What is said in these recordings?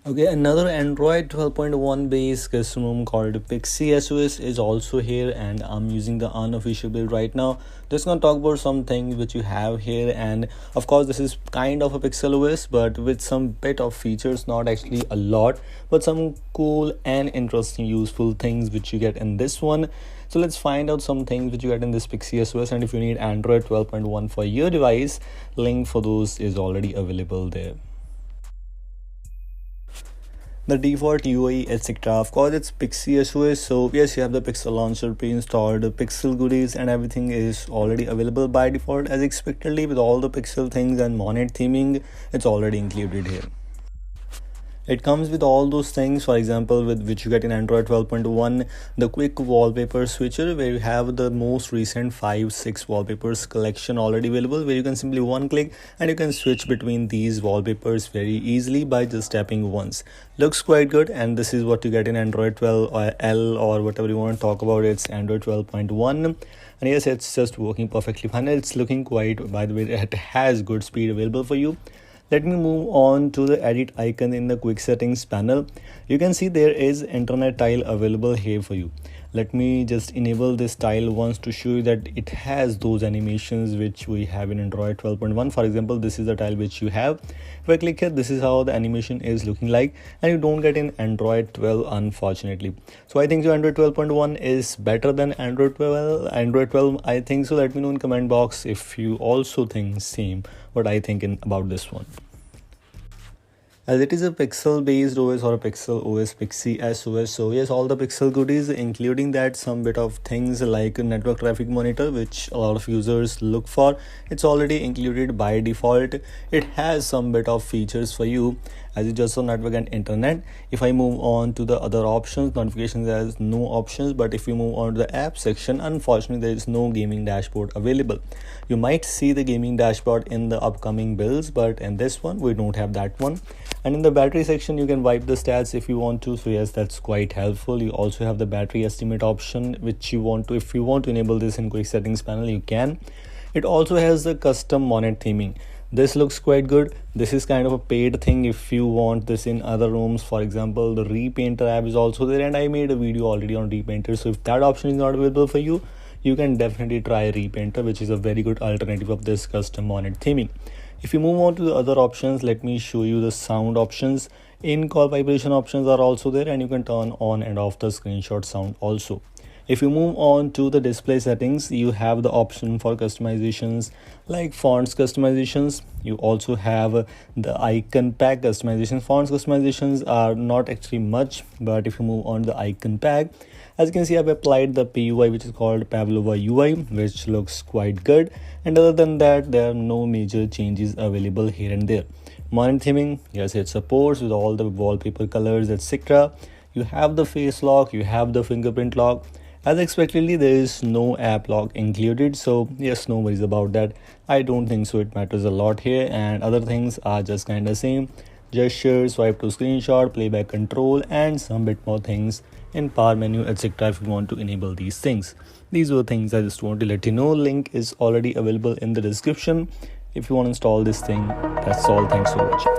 Okay, another Android 12.1 based custom ROM called PixysOS is also here, and I'm using the unofficial build right now. Just gonna talk about some things which you have here, and of course this is kind of a Pixel OS but with some bit of features, not actually a lot, but some cool and interesting useful things which you get in this one. So let's find out some things which you get in this PixysOS, and if you need Android 12.1 for your device, link for those is already available there. The default UI, etc. Of course, it's PixysOS. So yes, you have the Pixel launcher pre-installed, the Pixel goodies, and everything is already available by default as expectedly with all the Pixel things and Monet theming. It's already included here. It comes with all those things, for example, with which you get in Android 12.1, the quick wallpaper switcher, where you have the most recent 5-6 wallpapers collection already available, where you can simply one click and you can switch between these wallpapers very easily by just tapping once. Looks quite good, and this is what you get in Android 12 or L or whatever you want to talk about. It's Android 12.1. And yes, it's just working perfectly fine. It's looking quite, by the way, it has good speed available for you. Let me move on to the edit icon in the quick settings panel. You can see there is internet tile available here for you. Let me just enable this tile once to show you that it has those animations which we have in Android 12.1. For example, this is the tile which you have. If I click here, this is how the animation is looking like, and you don't get in Android 12 unfortunately. So I think so Android 12.1 is better than Android 12. I think so. Let me know in comment box if you also think same what I think about this one. As it is a Pixel based OS or a Pixel OS PixysOS, so yes, all the Pixel goodies, including that some bit of things like network traffic monitor, which a lot of users look for, it's already included by default. It has some bit of features for you as it just on network and internet. If I move on to the other options, notifications has no options, but if you move on to the app section, unfortunately there is no gaming dashboard available. You might see the gaming dashboard in the upcoming builds, but in this one we don't have that one. And in the battery section, you can wipe the stats if you want to, so yes, that's quite helpful. You also have the battery estimate option, which you want to, if you want to enable this in quick settings panel, you can. It also has the custom Monet theming. This looks quite good. This is kind of a paid thing if you want this in other rooms. For example, the Repainter app is also there, and I made a video already on Repainter, so if that option is not available for you, you can definitely try Repainter, which is a very good alternative of this custom Monet theming. If you move on to the other options, let me show you the sound options. In-call vibration options are also there, and you can turn on and off the screenshot sound also. If you move on to the display settings, you have the option for customizations like fonts customizations. You also have the icon pack customizations. Fonts customizations are not actually much, but if you move on to the icon pack, as you can see, I've applied the PUI, which is called Pavlova UI, which looks quite good. And other than that, there are no major changes available here and there. Monet theming, yes, it supports with all the wallpaper colors, etc. You have the face lock, you have the fingerprint lock. As expectedly, there is no app lock included, so yes, no worries about that. I don't think so it matters a lot here, and other things are just kind of same. Gesture, swipe to screenshot, playback control, and some bit more things in power menu, etc. if you want to enable these things. These were things I just want to let you know. Link is already available in the description if you want to install this thing. That's all. Thanks for watching.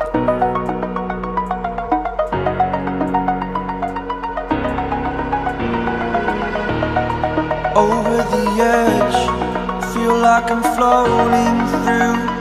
Over the edge, feel like I'm floating through